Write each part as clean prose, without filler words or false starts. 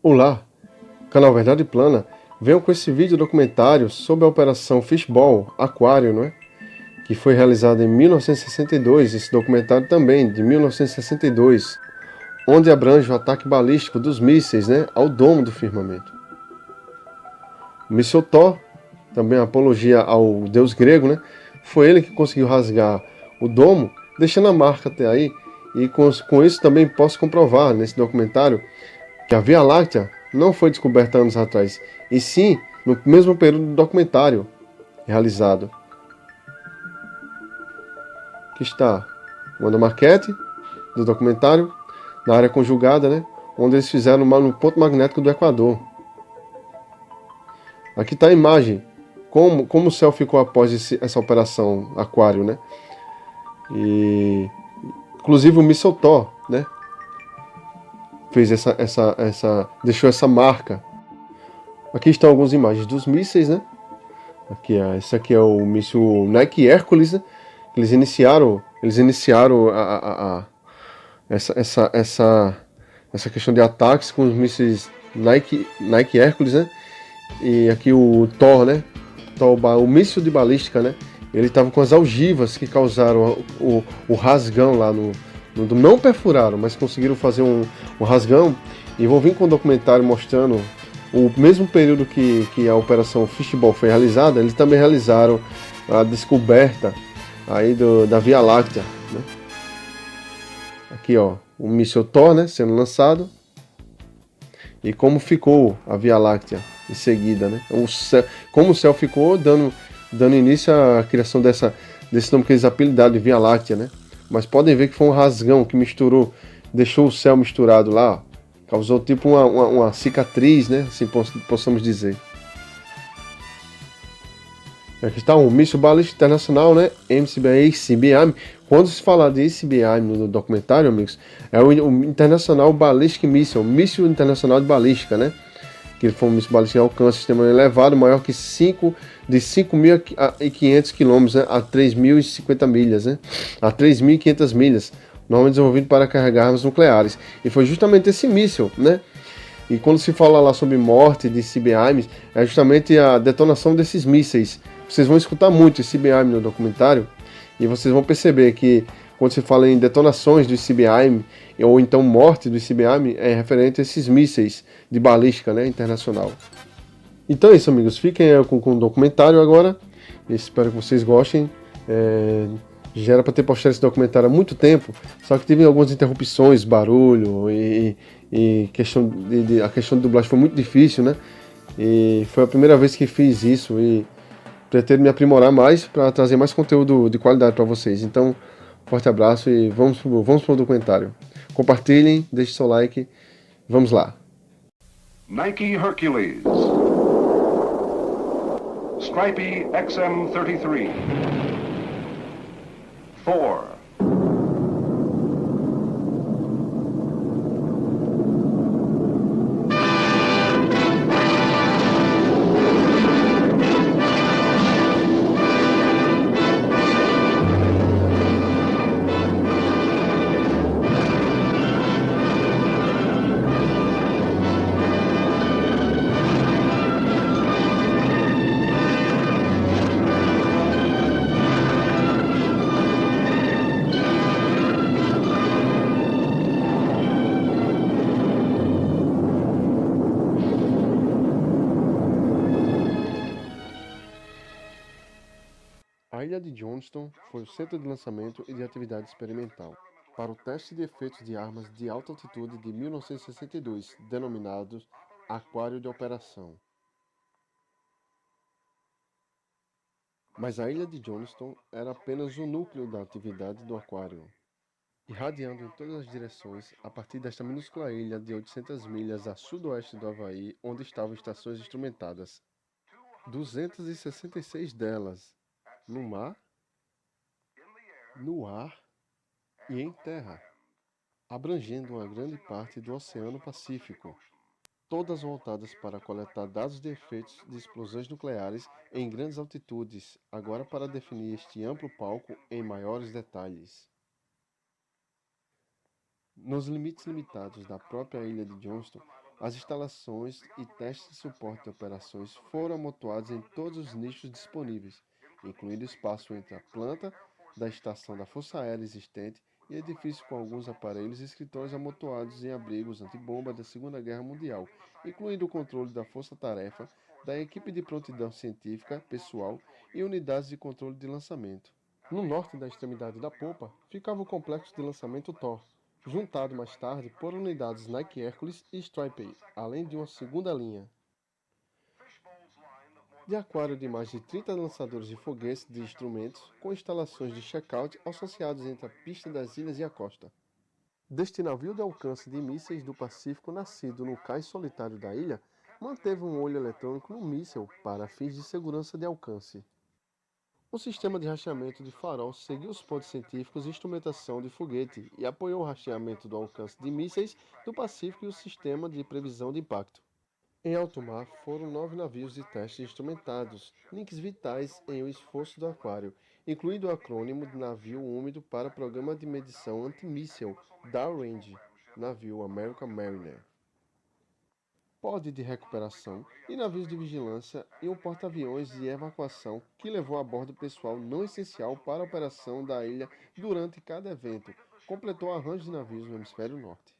Olá, canal Verdade Plana. Venho com esse vídeo documentário sobre a Operação Fishball Aquário, não é? Que foi realizada em 1962, esse documentário também, de 1962, onde abrange o ataque balístico dos mísseis, né, ao domo do firmamento. O míssil Thor, também apologia ao deus grego, né, foi ele que conseguiu rasgar o domo, deixando a marca até aí, e com isso também posso comprovar nesse documentário que a Via Láctea não foi descoberta anos atrás, e sim no mesmo período do documentário realizado. Aqui está uma maquete do documentário, na área conjugada, né, onde eles fizeram no ponto magnético do Equador. Aqui está a imagem, como o céu ficou após essa operação Aquário, né? E inclusive o míssil Thor, né, fez deixou essa marca. Aqui estão algumas imagens dos mísseis, né? Esse aqui é o míssil Nike Hercules, né? Eles iniciaram essa questão de ataques com os mísseis Nike Hercules, né? E aqui o Thor, né? O míssil de balística, né? Ele estava com as algivas que causaram o rasgão lá não perfuraram, mas conseguiram fazer um rasgão. E vou vir com um documentário mostrando o mesmo período que a Operação Fishball foi realizada, eles também realizaram a descoberta aí da Via Láctea, né? Aqui, ó, o míssil Thor, né, sendo lançado, e como ficou a Via Láctea em seguida, né? Como o céu ficou dando início à criação desse nome que eles apelidaram de Via Láctea, né? Mas podem ver que foi um rasgão que deixou o céu misturado lá, causou tipo uma cicatriz, né? Assim possamos dizer. Aqui está um míssil balístico internacional, né? ICBM. Quando se falar de ICBM no documentário, amigos, é o International Ballistic Missile, míssil internacional de balística, né? Que foi um míssil balístico de alcance extremamente elevado, maior que de 5.500 km, né, a 3.050 milhas, né? A 3.500 milhas, normalmente desenvolvido para carregar armas nucleares. E foi justamente esse míssil, né? E quando se fala lá sobre morte de ICBMs, é justamente a detonação desses mísseis. Vocês vão escutar muito ICBM no documentário e vocês vão perceber que quando se fala em detonações do ICBM ou então morte do ICBM, é referente a esses mísseis de balística, né, internacional. Então é isso, amigos. Fiquem com o documentário agora. Espero que vocês gostem. Já era para ter postado esse documentário há muito tempo, só que teve algumas interrupções, barulho e a questão de dublagem foi muito difícil, né? E foi a primeira vez que fiz isso e pretendo me aprimorar mais para trazer mais conteúdo de qualidade para vocês. Então, forte abraço e vamos pro documentário. Compartilhem, deixe seu like. Vamos lá. Nike Hercules, Stripey XM33, Thor, A ilha de Johnston foi o centro de lançamento e de atividade experimental para o teste de efeitos de armas de alta altitude de 1962, denominados Aquário de Operação. Mas a ilha de Johnston era apenas o núcleo da atividade do aquário, irradiando em todas as direções a partir desta minúscula ilha de 800 milhas a sudoeste do Havaí, onde estavam estações instrumentadas. 266 delas no mar, no ar e em terra, abrangendo uma grande parte do Oceano Pacífico, todas voltadas para coletar dados de efeitos de explosões nucleares em grandes altitudes, agora para definir este amplo palco em maiores detalhes. Nos limites limitados da própria ilha de Johnston, As instalações e testes de suporte de operações foram amontoados em todos os nichos disponíveis, incluindo espaço entre a planta da estação da Força Aérea existente e edifícios com alguns aparelhos e escritórios amontoados em abrigos antibomba da Segunda Guerra Mundial, incluindo o controle da força-tarefa, da equipe de prontidão científica, pessoal e unidades de controle de lançamento. No norte da extremidade da popa ficava o complexo de lançamento Thor, juntado mais tarde por unidades Nike Hercules e Stripey, além de uma segunda linha de aquário de mais de 30 lançadores de foguetes de instrumentos, com instalações de check-out associados entre a pista das ilhas e a costa. Deste navio de alcance de mísseis do Pacífico nascido no cais solitário da ilha, manteve um olho eletrônico no míssil para fins de segurança de alcance. O sistema de rastreamento de farol seguiu os pontos científicos e instrumentação de foguete e apoiou o rastreamento do alcance de mísseis do Pacífico e o sistema de previsão de impacto. Em alto mar foram 9 navios de teste instrumentados, links vitais em o esforço do aquário, incluindo o acrônimo de navio úmido para Programa de Medição Antimíssil Downrange, navio American Mariner, pod de recuperação e navios de vigilância e um porta-aviões de evacuação que levou a bordo pessoal não essencial para a operação da ilha durante cada evento, completou o arranjo de navios no hemisfério norte.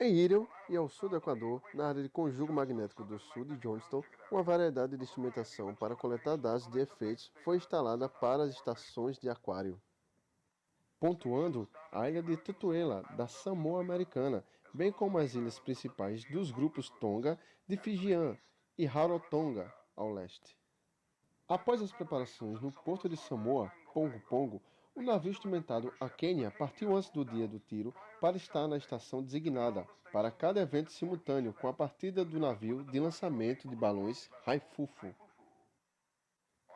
Em Irion e ao sul do Equador, na área de conjugo magnético do sul de Johnston, uma variedade de instrumentação para coletar dados de efeitos foi instalada para as estações de aquário. Pontuando a ilha de Tutuela, da Samoa Americana, bem como as ilhas principais dos grupos Tonga, de Fijian e Rarotonga, ao leste. Após as preparações no porto de Samoa, Pongo Pongo, o navio instrumentado a Quênia partiu antes do dia do tiro para estar na estação designada para cada evento simultâneo com a partida do navio de lançamento de balões Haifufu.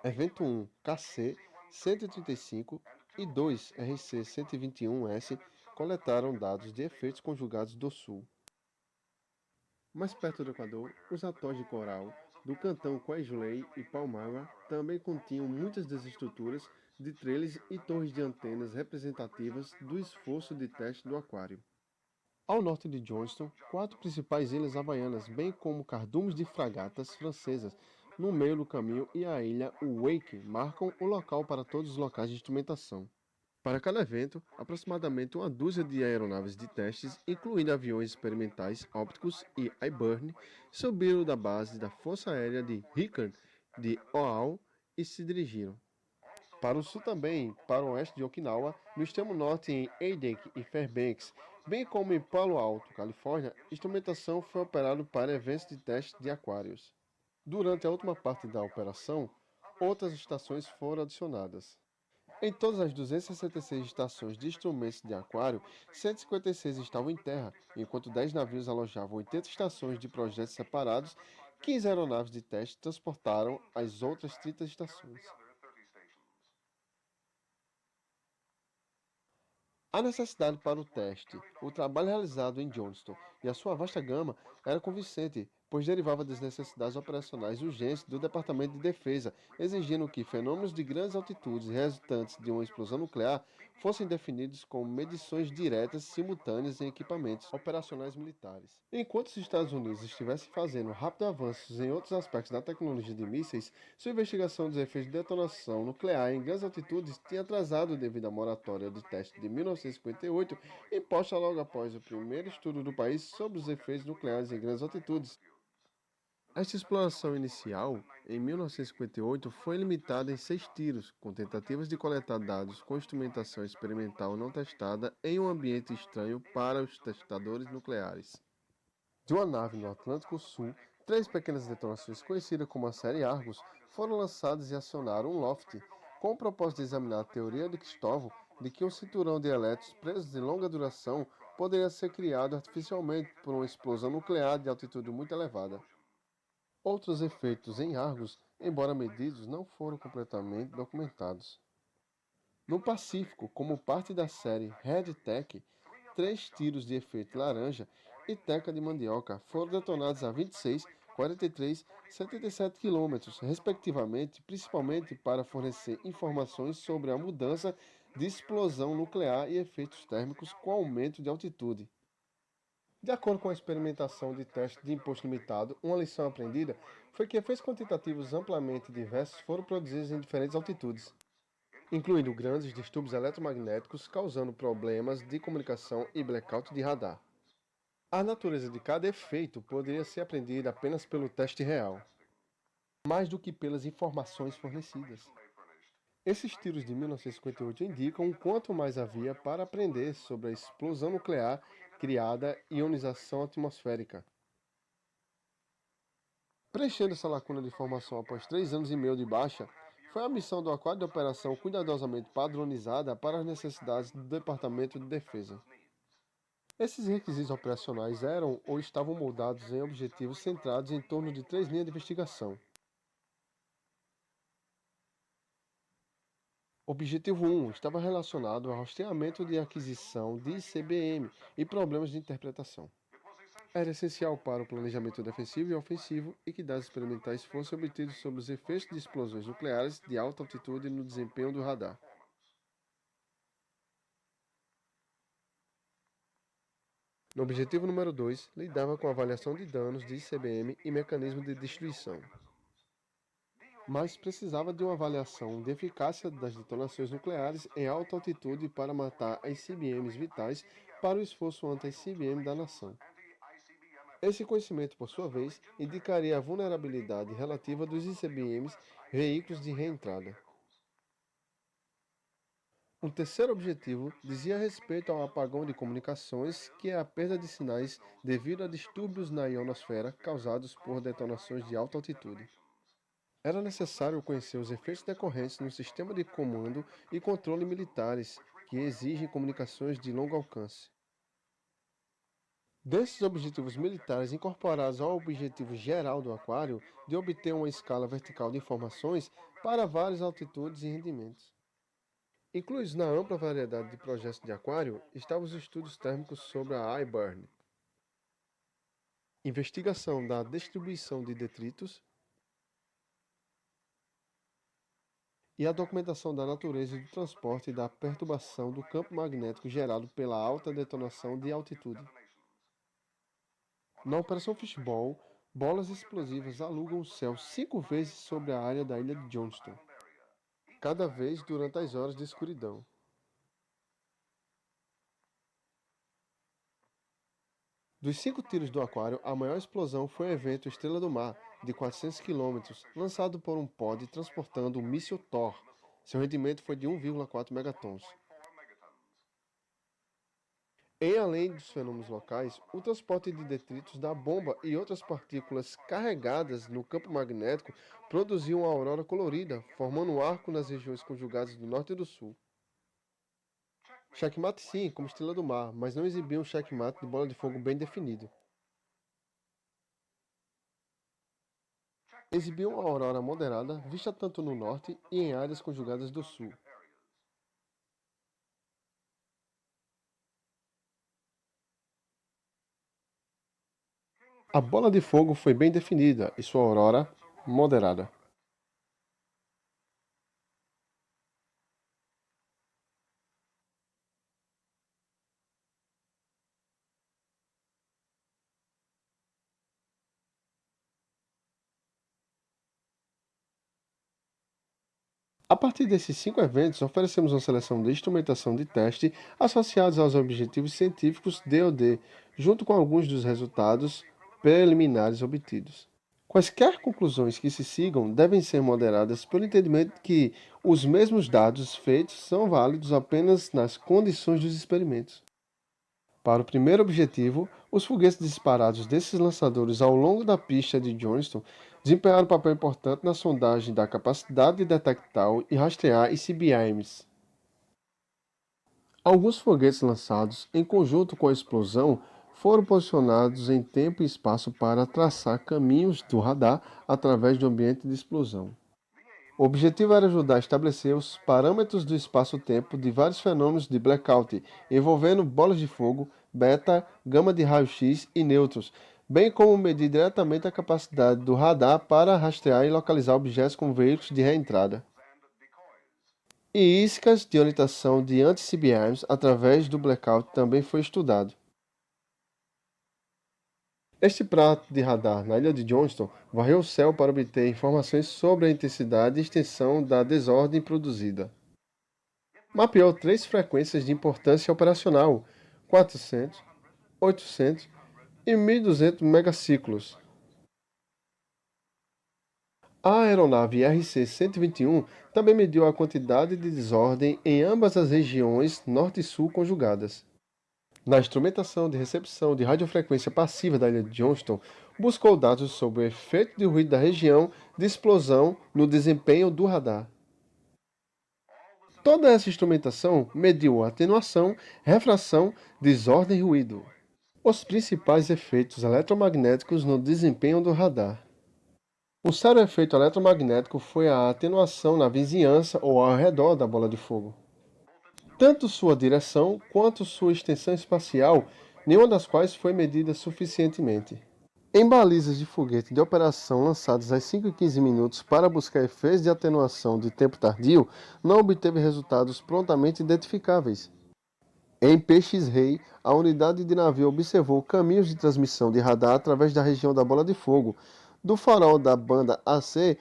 Evento 1, KC-135 e 2, RC-121S coletaram dados de efeitos conjugados do Sul. Mais perto do Equador, os atolls de coral do cantão Kwajalein e Palmyra também continham muitas das estruturas de trelhas e torres de antenas representativas do esforço de teste do aquário. Ao norte de Johnston, 4 principais ilhas havaianas, bem como cardumes de fragatas francesas, no meio do caminho e a ilha Wake marcam o local para todos os locais de instrumentação. Para cada evento, aproximadamente uma dúzia de aeronaves de testes, incluindo aviões experimentais ópticos e iBurn, subiram da base da Força Aérea de Hickam de Oahu e se dirigiram para o sul também, para o oeste de Okinawa, no extremo norte em Hayden e Fairbanks, bem como em Palo Alto, Califórnia, instrumentação foi operada para eventos de teste de aquários. Durante a última parte da operação, outras estações foram adicionadas. Em todas as 266 estações de instrumentos de aquário, 156 estavam em terra, enquanto 10 navios alojavam 80 estações de projetos separados, 15 aeronaves de teste transportaram as outras 30 estações. A necessidade para o teste, o trabalho realizado em Johnston e a sua vasta gama era convincente, pois derivava das necessidades operacionais urgentes do Departamento de Defesa, exigindo que fenômenos de grandes altitudes resultantes de uma explosão nuclear fossem definidos como medições diretas simultâneas em equipamentos operacionais militares. Enquanto os Estados Unidos estivessem fazendo rápidos avanços em outros aspectos da tecnologia de mísseis, sua investigação dos efeitos de detonação nuclear em grandes altitudes tinha atrasado devido à moratória de teste de 1958, imposta logo após o primeiro estudo do país sobre os efeitos nucleares em grandes altitudes. Esta exploração inicial, em 1958, foi limitada em 6 tiros, com tentativas de coletar dados com instrumentação experimental não testada em um ambiente estranho para os testadores nucleares. De uma nave no Atlântico Sul, 3 pequenas detonações conhecidas como a série Argus foram lançadas e acionaram um loft, com o propósito de examinar a teoria de Cristóvão de que um cinturão de elétrons presos de longa duração poderia ser criado artificialmente por uma explosão nuclear de altitude muito elevada. Outros efeitos em Argus, embora medidos, não foram completamente documentados. No Pacífico, como parte da série Red Tech, 3 tiros de efeito laranja e teca de mandioca foram detonados a 26, 43 e 77 km, respectivamente, principalmente para fornecer informações sobre a mudança de explosão nuclear e efeitos térmicos com aumento de altitude. De acordo com a experimentação de teste de imposto limitado, uma lição aprendida foi que efeitos quantitativos amplamente diversos foram produzidos em diferentes altitudes, incluindo grandes distúrbios eletromagnéticos causando problemas de comunicação e blackout de radar. A natureza de cada efeito poderia ser aprendida apenas pelo teste real, mais do que pelas informações fornecidas. Esses tiros de 1958 indicam o quanto mais havia para aprender sobre a explosão nuclear criada e ionização atmosférica. Preenchendo essa lacuna de informação após 3 anos e meio de baixa, foi a missão do Aquário de Operação cuidadosamente padronizada para as necessidades do Departamento de Defesa. Esses requisitos operacionais eram ou estavam moldados em objetivos centrados em torno de 3 linhas de investigação. Objetivo 1 estava relacionado ao rastreamento de aquisição de ICBM e problemas de interpretação. Era essencial para o planejamento defensivo e ofensivo e que dados experimentais fossem obtidos sobre os efeitos de explosões nucleares de alta altitude no desempenho do radar. No objetivo número 2, lidava com a avaliação de danos de ICBM e mecanismo de destruição, mas precisava de uma avaliação de eficácia das detonações nucleares em alta altitude para matar ICBMs vitais para o esforço anti-ICBM da nação. Esse conhecimento, por sua vez, indicaria a vulnerabilidade relativa dos ICBMs, veículos de reentrada. Um terceiro objetivo dizia respeito ao apagão de comunicações, que é a perda de sinais devido a distúrbios na ionosfera causados por detonações de alta altitude. Era necessário conhecer os efeitos decorrentes no sistema de comando e controle militares, que exigem comunicações de longo alcance. Desses objetivos militares incorporados ao objetivo geral do aquário de obter uma escala vertical de informações para várias altitudes e rendimentos. Incluídos na ampla variedade de projetos de aquário estavam os estudos térmicos sobre a iBurn, investigação da distribuição de detritos e a documentação da natureza do transporte e da perturbação do campo magnético gerado pela alta detonação de altitude. Na Operação Fishball, bolas explosivas alugam o céu 5 vezes sobre a área da ilha de Johnston, cada vez durante as horas de escuridão. Dos 5 tiros do aquário, a maior explosão foi o evento Estrela do Mar, de 400 km, lançado por um pod transportando o míssil Thor. Seu rendimento foi de 1,4 megatons. Em além dos fenômenos locais, o transporte de detritos da bomba e outras partículas carregadas no campo magnético produziu uma aurora colorida, formando um arco nas regiões conjugadas do norte e do sul. Checkmate sim, como Estrela do Mar, mas não exibia um checkmate de bola de fogo bem definido. Exibiu uma aurora moderada, vista tanto no norte e em áreas conjugadas do sul. A bola de fogo foi bem definida e sua aurora moderada. A partir desses 5 eventos, oferecemos uma seleção de instrumentação de teste associados aos objetivos científicos DoD, junto com alguns dos resultados preliminares obtidos. Quaisquer conclusões que se sigam devem ser moderadas pelo entendimento que os mesmos dados feitos são válidos apenas nas condições dos experimentos. Para o primeiro objetivo, os foguetes disparados desses lançadores ao longo da pista de Johnston desempenharam um papel importante na sondagem da capacidade de detectar e rastrear ICBMs. Alguns foguetes lançados, em conjunto com a explosão, foram posicionados em tempo e espaço para traçar caminhos do radar através do ambiente de explosão. O objetivo era ajudar a estabelecer os parâmetros do espaço-tempo de vários fenômenos de blackout, envolvendo bolas de fogo, beta, gama de raio-x e nêutrons, bem como medir diretamente a capacidade do radar para rastrear e localizar objetos com veículos de reentrada. E iscas de orientação de anti-CBMs através do blackout também foi estudado. Este prato de radar na ilha de Johnston varreu o céu para obter informações sobre a intensidade e extensão da desordem produzida. Mapeou 3 frequências de importância operacional: 400, 800 e 1200 megaciclos. A aeronave RC-121 também mediu a quantidade de desordem em ambas as regiões norte e sul conjugadas. Na instrumentação de recepção de radiofrequência passiva da ilha de Johnston, buscou dados sobre o efeito de ruído da região de explosão no desempenho do radar. Toda essa instrumentação mediu a atenuação, refração, desordem e ruído, os principais efeitos eletromagnéticos no desempenho do radar. Um sério efeito eletromagnético foi a atenuação na vizinhança ou ao redor da bola de fogo. Tanto sua direção quanto sua extensão espacial, nenhuma das quais foi medida suficientemente. Em balizas de foguete de operação lançadas às 5h15 minutos para buscar efeitos de atenuação de tempo tardio, não obteve resultados prontamente identificáveis. Em PX-Ray, a unidade de navio observou caminhos de transmissão de radar através da região da bola de fogo, do farol da banda AC,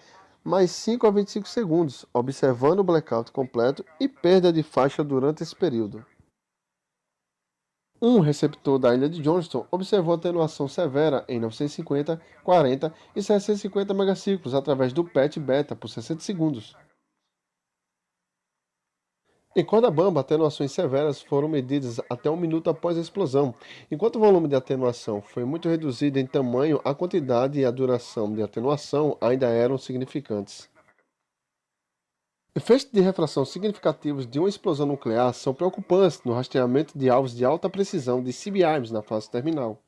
mais 5 a 25 segundos, observando o blackout completo e perda de faixa durante esse período. Um receptor da ilha de Johnston observou atenuação severa em 950, 40 e 650 megaciclos através do PET beta por 60 segundos. Em corda bamba, atenuações severas foram medidas até 1 minuto após a explosão. Enquanto o volume de atenuação foi muito reduzido em tamanho, a quantidade e a duração de atenuação ainda eram significantes. Efeitos de refração significativos de uma explosão nuclear são preocupantes no rastreamento de alvos de alta precisão de CBRNs na fase terminal.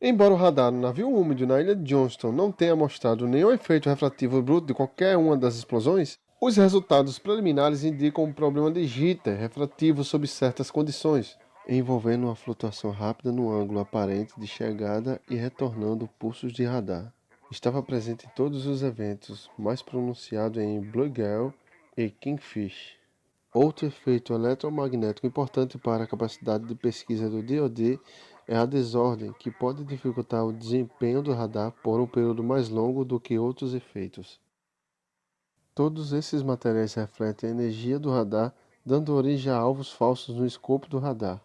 Embora o radar no navio úmido na ilha de Johnston não tenha mostrado nenhum efeito refrativo bruto de qualquer uma das explosões, os resultados preliminares indicam um problema de jitter refrativo sob certas condições, envolvendo uma flutuação rápida no ângulo aparente de chegada e retornando pulsos de radar. Estava presente em todos os eventos, mais pronunciado em Bluegill e Kingfish. Outro efeito eletromagnético importante para a capacidade de pesquisa do DoD é a desordem, que pode dificultar o desempenho do radar por um período mais longo do que outros efeitos. Todos esses materiais refletem a energia do radar, dando origem a alvos falsos no escopo do radar.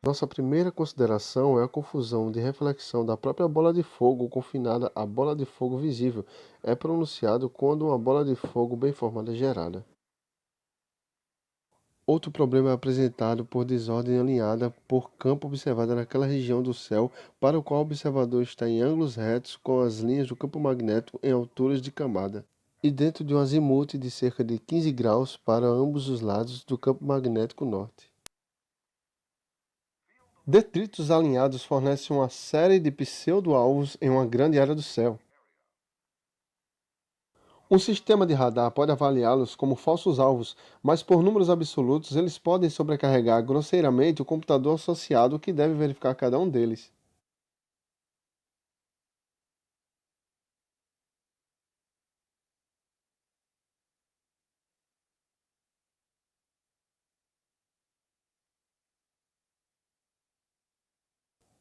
Nossa primeira consideração é a confusão de reflexão da própria bola de fogo confinada à bola de fogo visível. É pronunciado quando uma bola de fogo bem formada é gerada. Outro problema é apresentado por desordem alinhada por campo observada naquela região do céu para o qual o observador está em ângulos retos com as linhas do campo magnético em alturas de camada, e dentro de um azimuth de cerca de 15 graus para ambos os lados do campo magnético norte. Detritos alinhados fornecem uma série de pseudo-alvos em uma grande área do céu. Um sistema de radar pode avaliá-los como falsos alvos, mas por números absolutos eles podem sobrecarregar grosseiramente o computador associado que deve verificar cada um deles.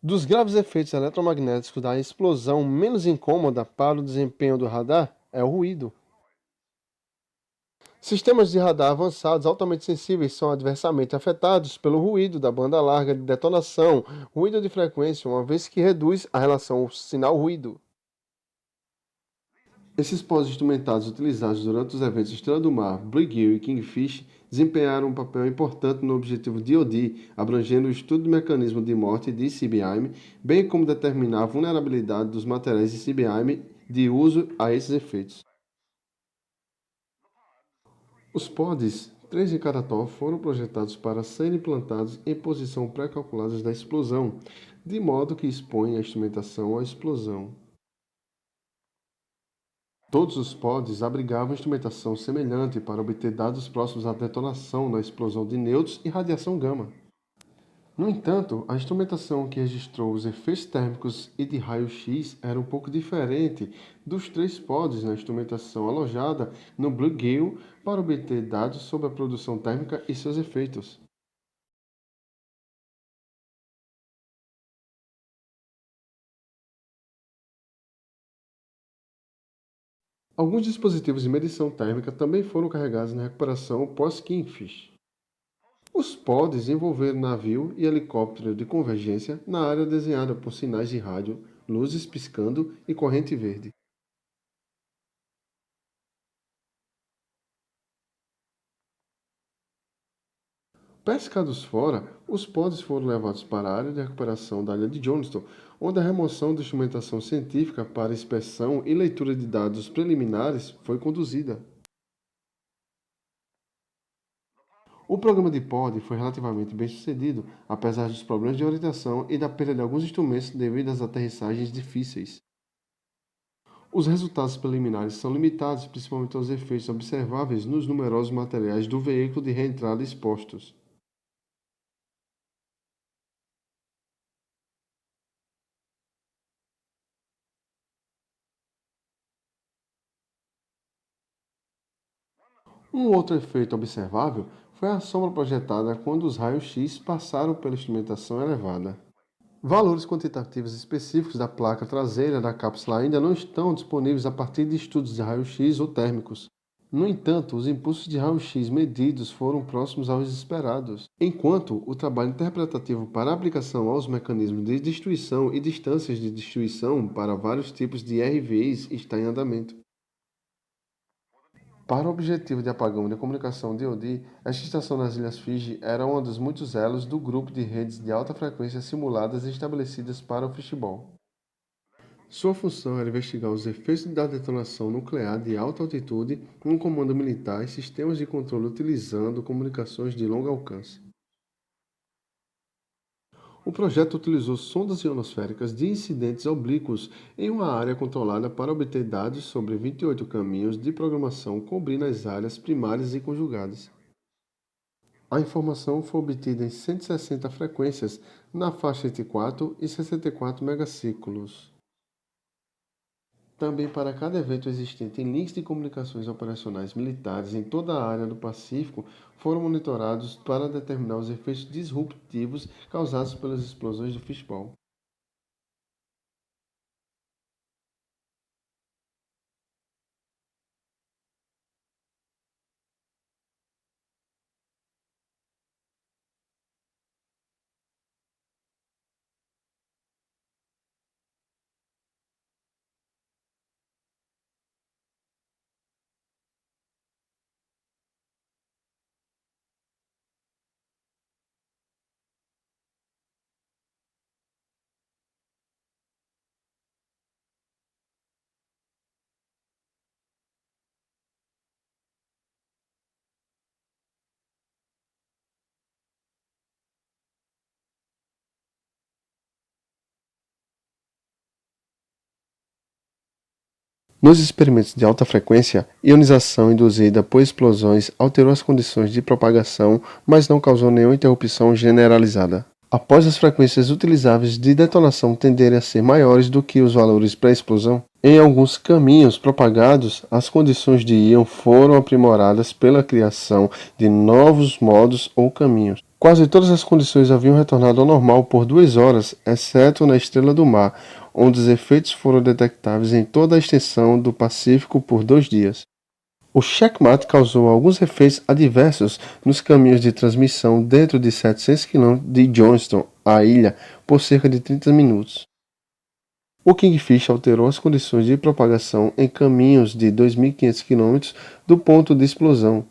Dos graves efeitos eletromagnéticos da explosão, menos incômoda para o desempenho do radar é o ruído. Sistemas de radar avançados altamente sensíveis são adversamente afetados pelo ruído da banda larga de detonação, ruído de frequência, uma vez que reduz a relação sinal-ruído. Esses pós-instrumentados utilizados durante os eventos Estrela do Mar, Bluegill e Kingfish desempenharam um papel importante no objetivo DoD, abrangendo o estudo do mecanismo de morte de CBRN, bem como determinar a vulnerabilidade dos materiais de CBRN de uso a esses efeitos. Os pods, 3 em cada torre, foram projetados para serem implantados em posição pré-calculada da explosão, de modo que expõem a instrumentação à explosão. Todos os pods abrigavam instrumentação semelhante para obter dados próximos à detonação na explosão de nêutrons e radiação gama. No entanto, a instrumentação que registrou os efeitos térmicos e de raio-x era um pouco diferente dos 3 pods na instrumentação alojada no Bluegill para obter dados sobre a produção térmica e seus efeitos. Alguns dispositivos de medição térmica também foram carregados na recuperação pós-Kingfish. Os pods envolveram navio e helicóptero de convergência na área desenhada por sinais de rádio, luzes piscando e corrente verde. Pescados fora, os pods foram levados para a área de recuperação da ilha de Johnston, onde a remoção da instrumentação científica para inspeção e leitura de dados preliminares foi conduzida. O programa de pod foi relativamente bem sucedido, apesar dos problemas de orientação e da perda de alguns instrumentos devido às aterrissagens difíceis. Os resultados preliminares são limitados principalmente aos efeitos observáveis nos numerosos materiais do veículo de reentrada expostos. Um outro efeito observável foi a sombra projetada quando os raios-x passaram pela instrumentação elevada. Valores quantitativos específicos da placa traseira da cápsula ainda não estão disponíveis a partir de estudos de raio-x ou térmicos. No entanto, os impulsos de raio-x medidos foram próximos aos esperados, enquanto o trabalho interpretativo para aplicação aos mecanismos de destruição e distâncias de destruição para vários tipos de RVs está em andamento. Para o objetivo de apagão de comunicação DoD, esta estação nas Ilhas Fiji era um dos muitos elos do grupo de redes de alta frequência simuladas e estabelecidas para o fishbowl. Sua função era investigar os efeitos da detonação nuclear de alta altitude em um comando militar e sistemas de controle utilizando comunicações de longo alcance. O projeto utilizou sondas ionosféricas de incidentes oblíquos em uma área controlada para obter dados sobre 28 caminhos de programação cobrindo as áreas primárias e conjugadas. A informação foi obtida em 160 frequências na faixa entre 4 e 64 megaciclos. Também para cada evento existente em links de comunicações operacionais militares em toda a área do Pacífico foram monitorados para determinar os efeitos disruptivos causados pelas explosões do fishbowl. Nos experimentos de alta frequência, ionização induzida por explosões alterou as condições de propagação, mas não causou nenhuma interrupção generalizada. Após as frequências utilizáveis de detonação tenderem a ser maiores do que os valores pré-explosão, em alguns caminhos propagados, as condições de íon foram aprimoradas pela criação de novos modos ou caminhos. Quase todas as condições haviam retornado ao normal por 2 horas, exceto na Estrela do Mar, onde os efeitos foram detectáveis em toda a extensão do Pacífico por 2 dias. O checkmate causou alguns efeitos adversos nos caminhos de transmissão dentro de 700 km de Johnston, a ilha, por cerca de 30 minutos. O Kingfish alterou as condições de propagação em caminhos de 2.500 km do ponto de explosão,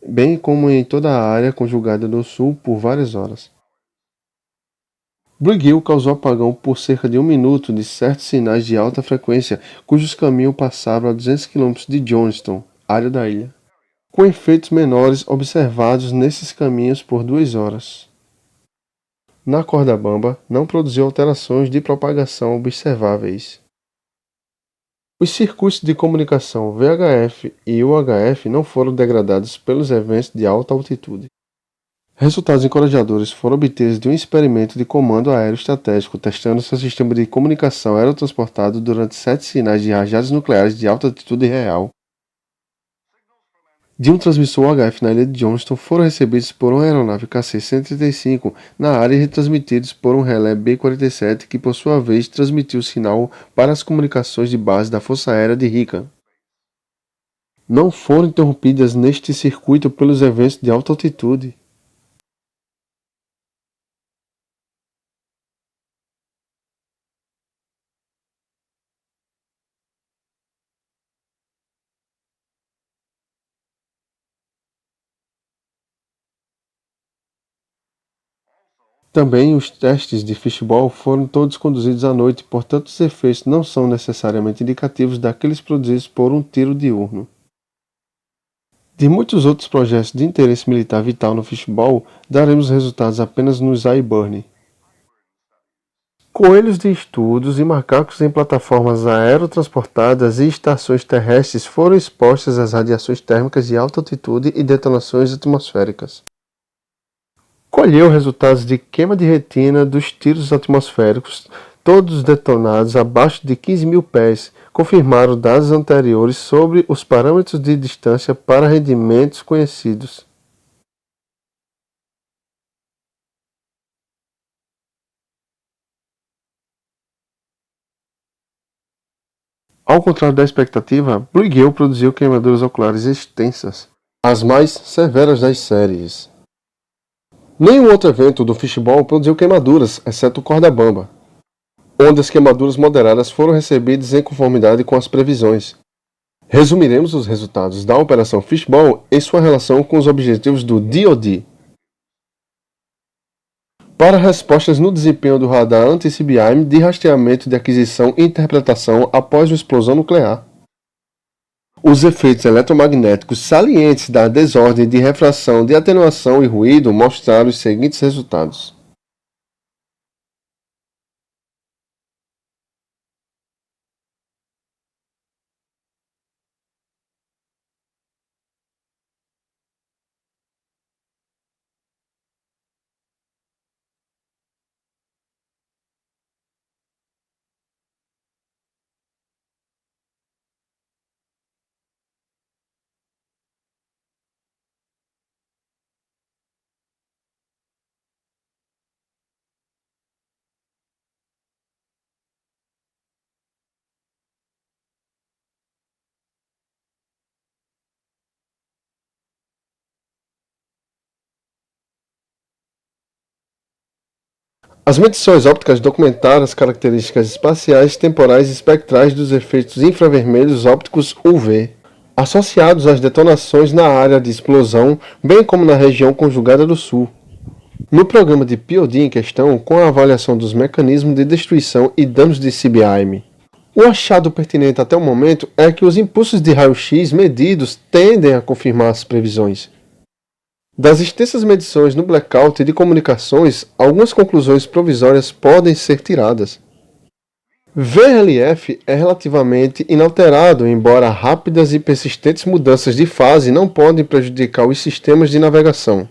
bem como em toda a área conjugada do sul por várias horas. Brigil causou apagão por cerca de 1 minuto de certos sinais de alta frequência, cujos caminhos passavam a 200 km de Johnston, área da ilha, com efeitos menores observados nesses caminhos por 2 horas. Na corda bamba, não produziu alterações de propagação observáveis. Os circuitos de comunicação VHF e UHF não foram degradados pelos eventos de alta altitude. Resultados encorajadores foram obtidos de um experimento de comando aéreo estratégico testando seu sistema de comunicação aerotransportado durante 7 sinais de rajadas nucleares de alta altitude real. De um transmissor UHF na ilha de Johnston foram recebidos por uma aeronave KC-135 na área e retransmitidos por um relé B-47 que por sua vez transmitiu o sinal para as comunicações de base da Força Aérea de Rica. não foram interrompidas neste circuito pelos eventos de alta altitude. Também os testes de fishbowl foram todos conduzidos à noite, portanto os efeitos não são necessariamente indicativos daqueles produzidos por um tiro diurno. De muitos outros projetos de interesse militar vital no fishbowl, daremos resultados apenas nos iBurn. Coelhos de estudos e macacos em plataformas aerotransportadas e estações terrestres foram expostos às radiações térmicas de alta altitude e detonações atmosféricas. Colheu resultados de queima de retina dos tiros atmosféricos, todos detonados abaixo de 15.000 pés, confirmaram dados anteriores sobre os parâmetros de distância para rendimentos conhecidos. Ao contrário da expectativa, Bluegill produziu queimaduras oculares extensas, as mais severas das séries. Nenhum outro evento do fishbowl produziu queimaduras, exceto o corda bamba, onde as queimaduras moderadas foram recebidas em conformidade com as previsões. Resumiremos os resultados da Operação Fishbowl em sua relação com os objetivos do DoD. Para respostas no desempenho do radar anti-CBRN de rastreamento de aquisição e interpretação após uma explosão nuclear. Os efeitos eletromagnéticos salientes da desordem de refração, de atenuação e ruído mostraram os seguintes resultados. As medições ópticas documentaram as características espaciais, temporais e espectrais dos efeitos infravermelhos ópticos UV, associados às detonações na área de explosão, bem como na região conjugada do Sul. No programa de POD em questão, com a avaliação dos mecanismos de destruição e danos de CBRN. O achado pertinente até o momento é que os impulsos de raio-x medidos tendem a confirmar as previsões. Das extensas medições no blackout e de comunicações, algumas conclusões provisórias podem ser tiradas. VLF é relativamente inalterado, embora rápidas e persistentes mudanças de fase não podem prejudicar os sistemas de navegação.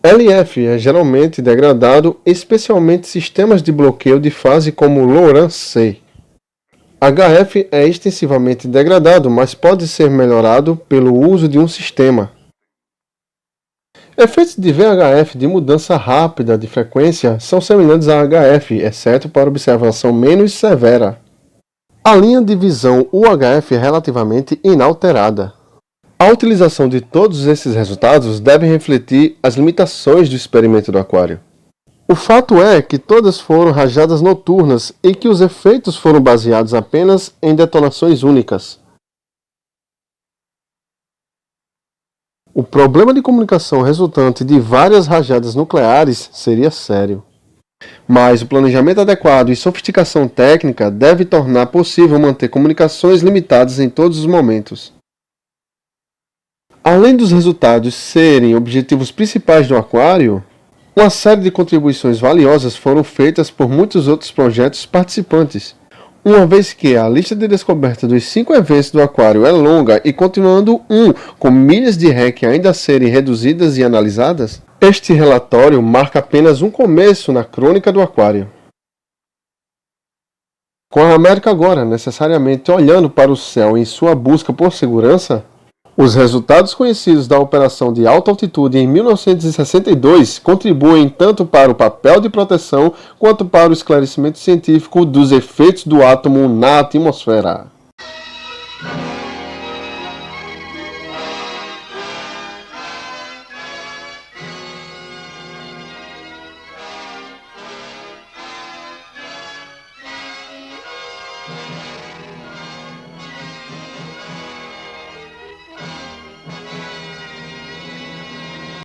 LF é geralmente degradado, especialmente sistemas de bloqueio de fase como LORAN-C. HF é extensivamente degradado, mas pode ser melhorado pelo uso de um sistema. Efeitos de VHF de mudança rápida de frequência são semelhantes a HF, exceto para observação menos severa. A linha de visão UHF é relativamente inalterada. A utilização de todos esses resultados deve refletir as limitações do experimento do aquário. O fato é que todas foram rajadas noturnas e que os efeitos foram baseados apenas em detonações únicas. O problema de comunicação resultante de várias rajadas nucleares seria sério. Mas o planejamento adequado e sofisticação técnica deve tornar possível manter comunicações limitadas em todos os momentos. Além dos resultados serem objetivos principais do aquário, uma série de contribuições valiosas foram feitas por muitos outros projetos participantes. Uma vez que a lista de descoberta dos 5 eventos do aquário é longa e continuando com milhas de REC ainda a serem reduzidas e analisadas, este relatório marca apenas um começo na crônica do aquário. Com a América agora necessariamente olhando para o céu em sua busca por segurança, os resultados conhecidos da operação de alta altitude em 1962 contribuem tanto para o papel de proteção quanto para o esclarecimento científico dos efeitos do átomo na atmosfera.